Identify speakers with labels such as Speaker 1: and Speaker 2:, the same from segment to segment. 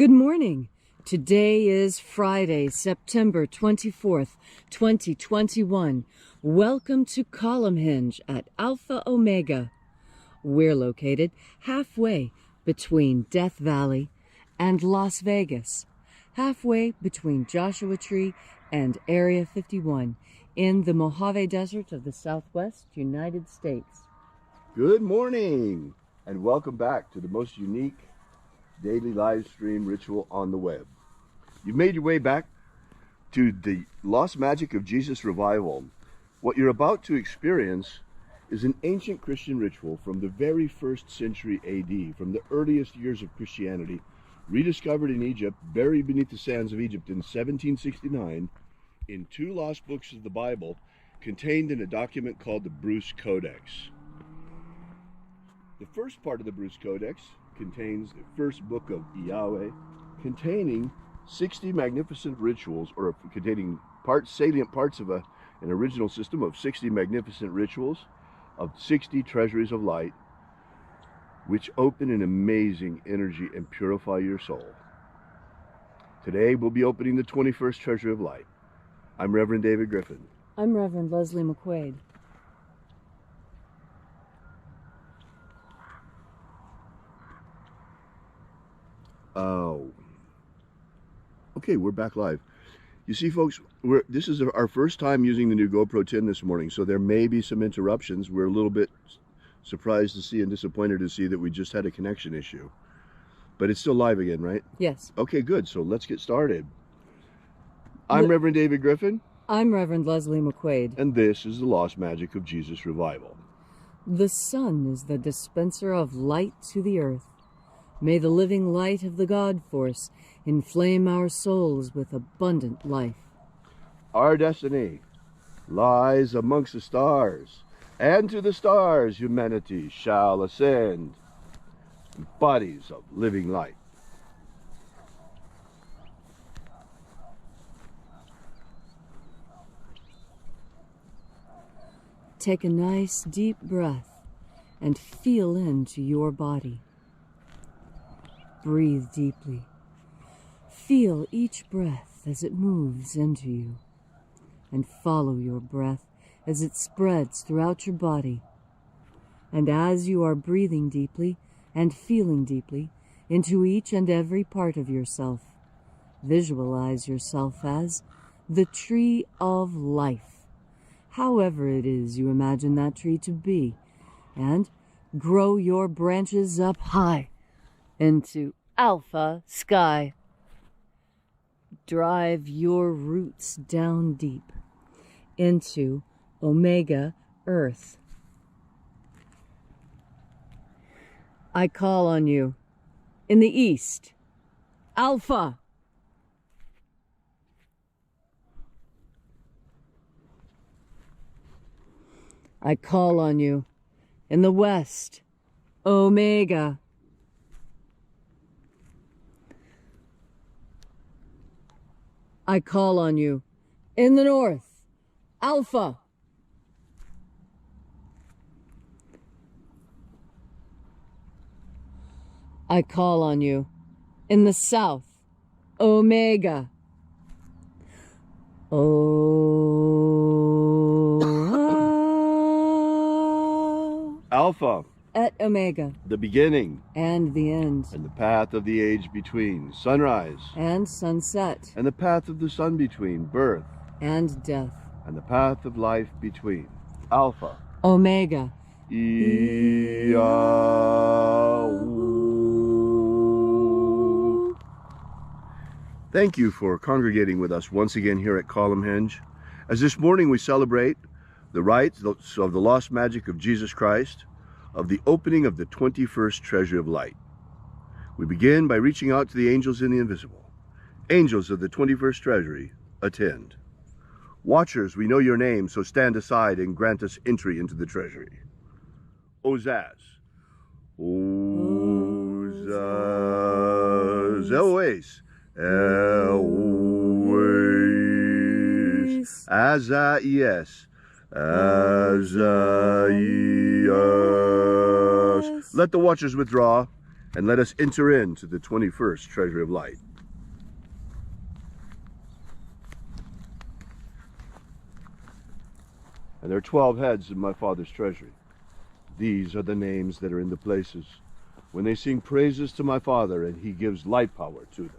Speaker 1: Good morning. Today is Friday, September 24th, 2021. Welcome to Column Hinge at Alpha Omega. We're located halfway between Death Valley and Las Vegas, halfway between Joshua Tree and Area 51 in the Mojave Desert of the Southwest United States.
Speaker 2: Good morning and welcome back to the most unique daily live stream ritual on the web. You've made your way back to the Lost Magic of Jesus revival. What you're about to experience is an ancient Christian ritual from the very first century AD, from the earliest years of Christianity, rediscovered in Egypt, buried beneath the sands of Egypt in 1769, in two lost books of the Bible, contained in a document called the Bruce Codex. The first part of the Bruce Codex contains the first book of Yahweh, containing 60 magnificent rituals, or containing salient parts of an original system of 60 magnificent rituals, of 60 treasuries of light, which open an amazing energy and purify your soul. Today we'll be opening the 21st treasury of light. I'm Reverend David Griffin.
Speaker 1: I'm Reverend Leslie McQuade.
Speaker 2: Okay, we're back live. You see, folks, this is our first time using the new GoPro 10 this morning, so there may be some interruptions. We're a little bit surprised to see and disappointed to see that we just had a connection issue. But it's still live again, right?
Speaker 1: Yes.
Speaker 2: Okay, good. So let's get started. I'm Reverend David Griffin.
Speaker 1: I'm Reverend Leslie McQuade.
Speaker 2: And this is the Lost Magic of Jesus revival.
Speaker 1: The sun is the dispenser of light to the earth. May the living light of the God Force inflame our souls with abundant life.
Speaker 2: Our destiny lies amongst the stars, and to the stars humanity shall ascend, bodies of living light.
Speaker 1: Take a nice deep breath and feel into your body. Breathe deeply. Feel each breath as it moves into you, and follow your breath as it spreads throughout your body. And as you are breathing deeply and feeling deeply into each and every part of yourself, visualize yourself as the tree of life, however it is you imagine that tree to be, and grow your branches up high into Alpha Sky. Drive your roots down deep into Omega Earth. I call on you in the east, Alpha. I call on you in the west, Omega. I call on you in the north, Alpha. I call on you in the south, Omega.
Speaker 2: Alpha.
Speaker 1: Et Omega.
Speaker 2: The beginning.
Speaker 1: And the end.
Speaker 2: And the path of the age between. Sunrise.
Speaker 1: And sunset.
Speaker 2: And the path of the sun between. Birth.
Speaker 1: And death.
Speaker 2: And the path of life between. Alpha.
Speaker 1: Omega.
Speaker 2: Thank you for congregating with us once again here at Column Hinge, as this morning we celebrate the rites of the lost magic of Jesus Christ, of the opening of the 21st treasury of light. We begin by reaching out to the angels in the invisible. Angels of the 21st treasury, attend. Watchers, we know your name, so stand aside and grant us entry into the treasury. Ozaz. Ozaz. Eloes. Eloes. Azaies. Azaies. Let the watchers withdraw and let us enter into the 21st treasury of light. And there are 12 heads in my Father's treasury. These are the names that are in the places when they sing praises to my Father, and he gives light power to them.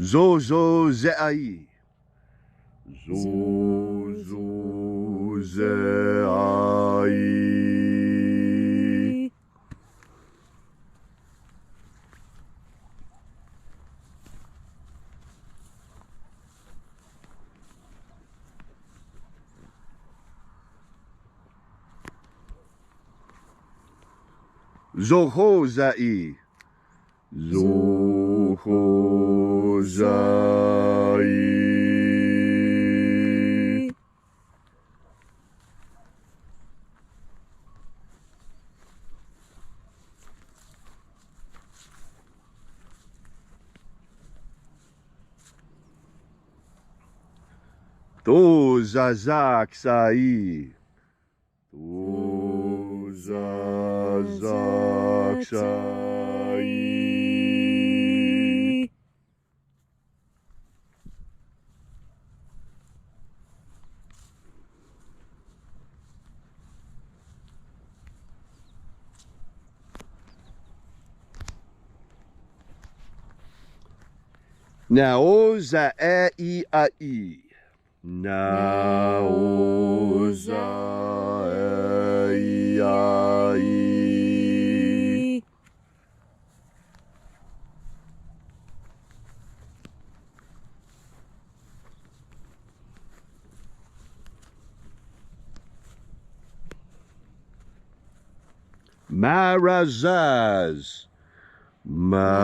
Speaker 2: Zozo Zeai. Zozo Zeai. Zoho Zai. Zoho Zai. To Zazak Sai. To Zazak Sai. Nao za e I ai. Nao za e ai. Marazaz. Marazaz.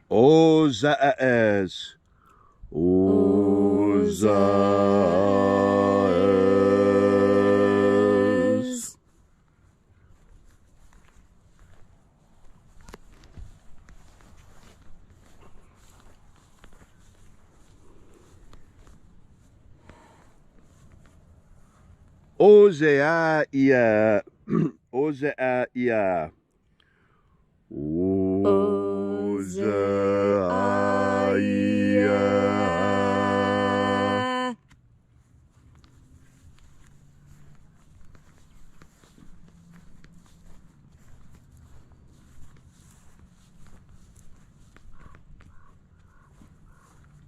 Speaker 2: Ozaaz. Ozaaz. Ozeaia. Ozeaia. Ozeaia.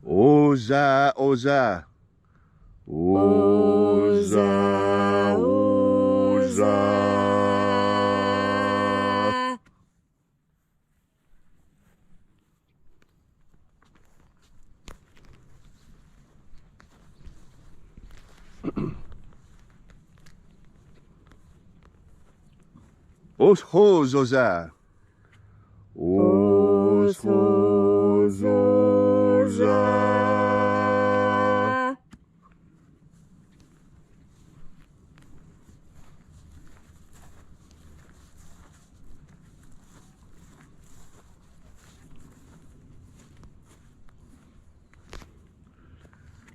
Speaker 2: Oza, Oza. Oza, Oza. Oshozoza. Oshozoza.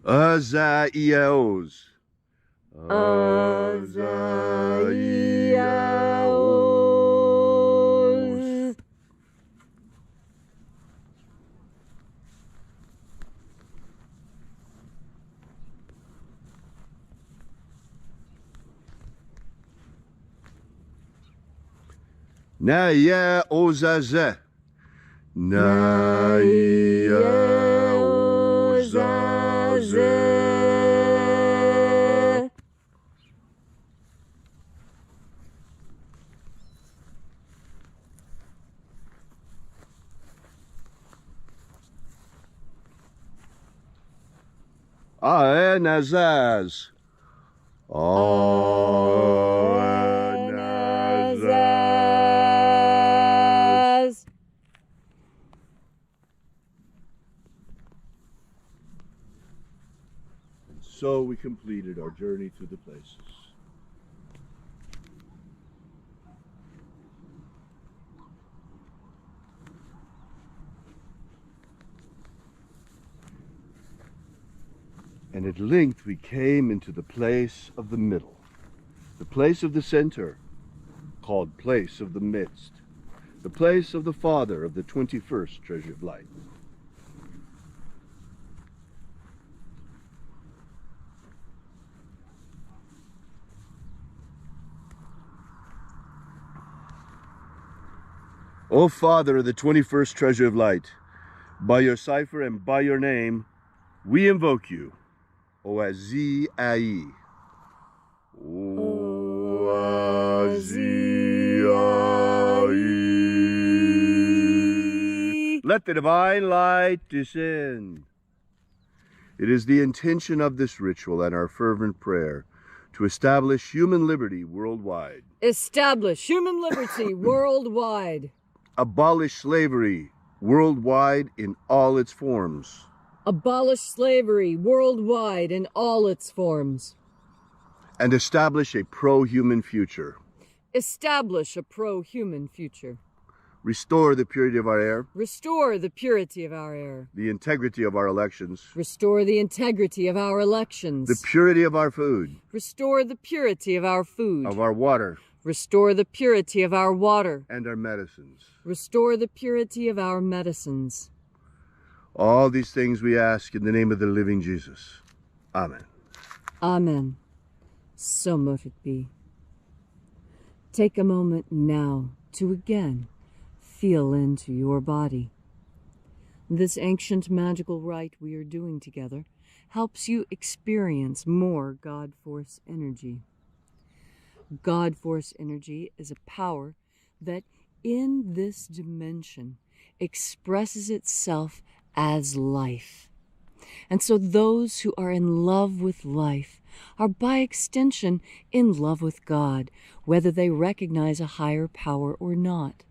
Speaker 2: Azaios. Azaios. Naya Ozaze. Naya Ozaze. Aenazaz. Aenazaz. completed our journey through the places. And at length we came into the place of the middle, the place of the center, called place of the midst, the place of the Father of the 21st treasure of light. O Father of the 21st treasure of light, by your cipher and by your name, we invoke you. Oazi-ai. Oazi-ai. Let the divine light descend. It is the intention of this ritual and our fervent prayer to establish human liberty worldwide.
Speaker 1: Establish human liberty worldwide.
Speaker 2: Abolish slavery worldwide in all its forms.
Speaker 1: Abolish slavery worldwide in all its forms.
Speaker 2: And establish a pro-human future.
Speaker 1: Establish a pro-human future.
Speaker 2: Restore the purity of our air.
Speaker 1: Restore the purity of our air.
Speaker 2: The integrity of our elections.
Speaker 1: Restore the integrity of our elections.
Speaker 2: The purity of our food.
Speaker 1: Restore the purity of our food.
Speaker 2: Of our water.
Speaker 1: Restore the purity of our water.
Speaker 2: And our medicines.
Speaker 1: Restore the purity of our medicines.
Speaker 2: All these things we ask in the name of the living Jesus. Amen.
Speaker 1: Amen. So mote it be. Take a moment now to again feel into your body. This ancient magical rite we are doing together helps you experience more God Force energy. God Force energy is a power that in this dimension expresses itself as life. And so those who are in love with life are by extension in love with God, whether they recognize a higher power or not.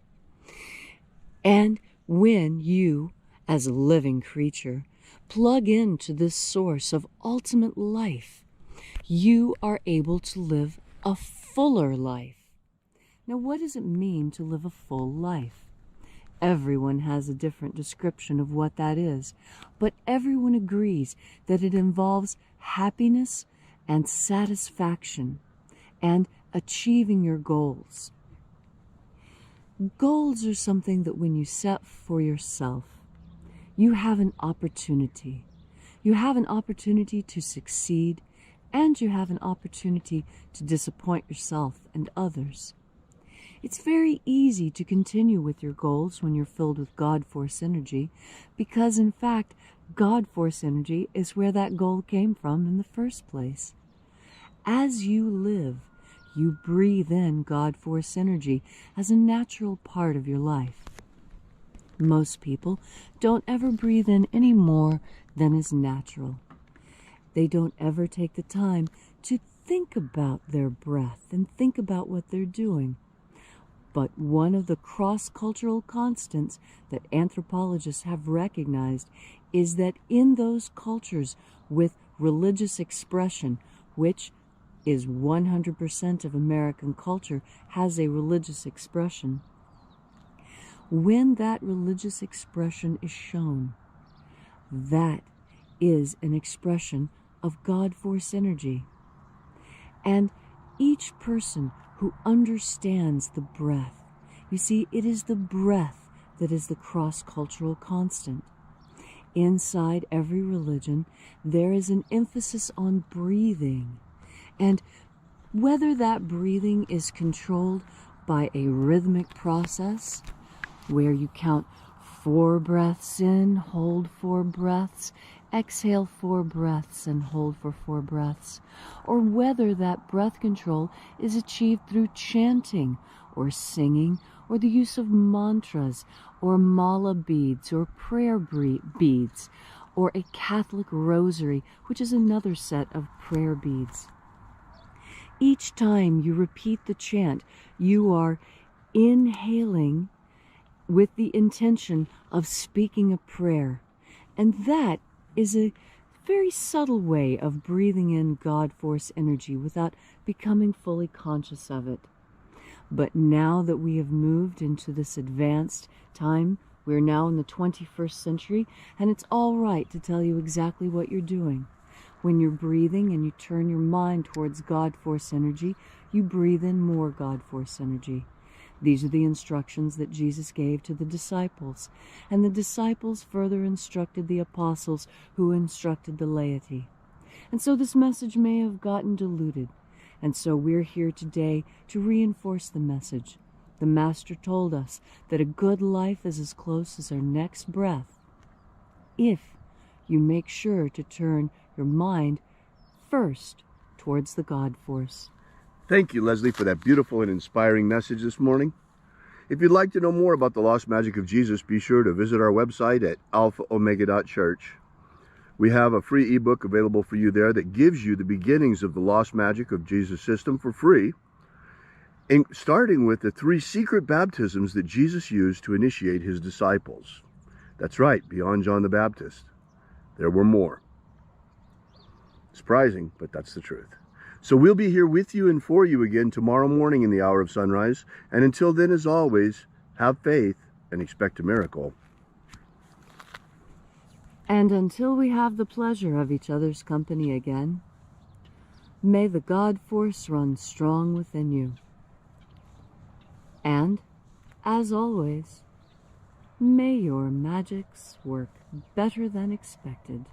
Speaker 1: And when you, as a living creature, plug into this source of ultimate life, you are able to live a fuller life. Now, what does it mean to live a full life? Everyone has a different description of what that is, but everyone agrees that it involves happiness and satisfaction and achieving your goals. Goals are something that when you set for yourself, you have an opportunity. You have an opportunity to succeed, and you have an opportunity to disappoint yourself and others. It's very easy to continue with your goals when you're filled with God Force energy, because in fact, God Force energy is where that goal came from in the first place. As you live, you breathe in God Force energy as a natural part of your life. Most people don't ever breathe in any more than is natural. They don't ever take the time to think about their breath and think about what they're doing. But one of the cross-cultural constants that anthropologists have recognized is that in those cultures with religious expression, which is 100% of American culture has a religious expression, when that religious expression is shown, that is an expression of God Force energy. And each person who understands the breath, you see, it is the breath that is the cross-cultural constant. Inside every religion, there is an emphasis on breathing. And whether that breathing is controlled by a rhythmic process, where you count 4 breaths in, hold 4 breaths, exhale 4 breaths and hold for 4 breaths, or whether that breath control is achieved through chanting or singing or the use of mantras or mala beads or prayer beads or a Catholic rosary, which is another set of prayer beads. Each time you repeat the chant, you are inhaling with the intention of speaking a prayer. And that is a very subtle way of breathing in God Force energy without becoming fully conscious of it. But now that we have moved into this advanced time, we're now in the 21st century, and it's all right to tell you exactly what you're doing. When you're breathing and you turn your mind towards God Force energy, you breathe in more God Force energy. These are the instructions that Jesus gave to the disciples, and the disciples further instructed the apostles who instructed the laity. And so this message may have gotten diluted, and so we're here today to reinforce the message. The Master told us that a good life is as close as our next breath, if you make sure to turn your mind first towards the God Force.
Speaker 2: Thank you, Leslie, for that beautiful and inspiring message this morning. If you'd like to know more about the Lost Magic of Jesus, be sure to visit our website at alphaomega.church. We have a free ebook available for you there that gives you the beginnings of the Lost Magic of Jesus system for free, starting with the 3 secret baptisms that Jesus used to initiate his disciples. That's right, beyond John the Baptist, there were more. Surprising, but that's the truth. So we'll be here with you and for you again tomorrow morning in the hour of sunrise. And until then, as always, have faith and expect a miracle.
Speaker 1: And until we have the pleasure of each other's company again, may the God Force run strong within you. And, as always, may your magics work better than expected.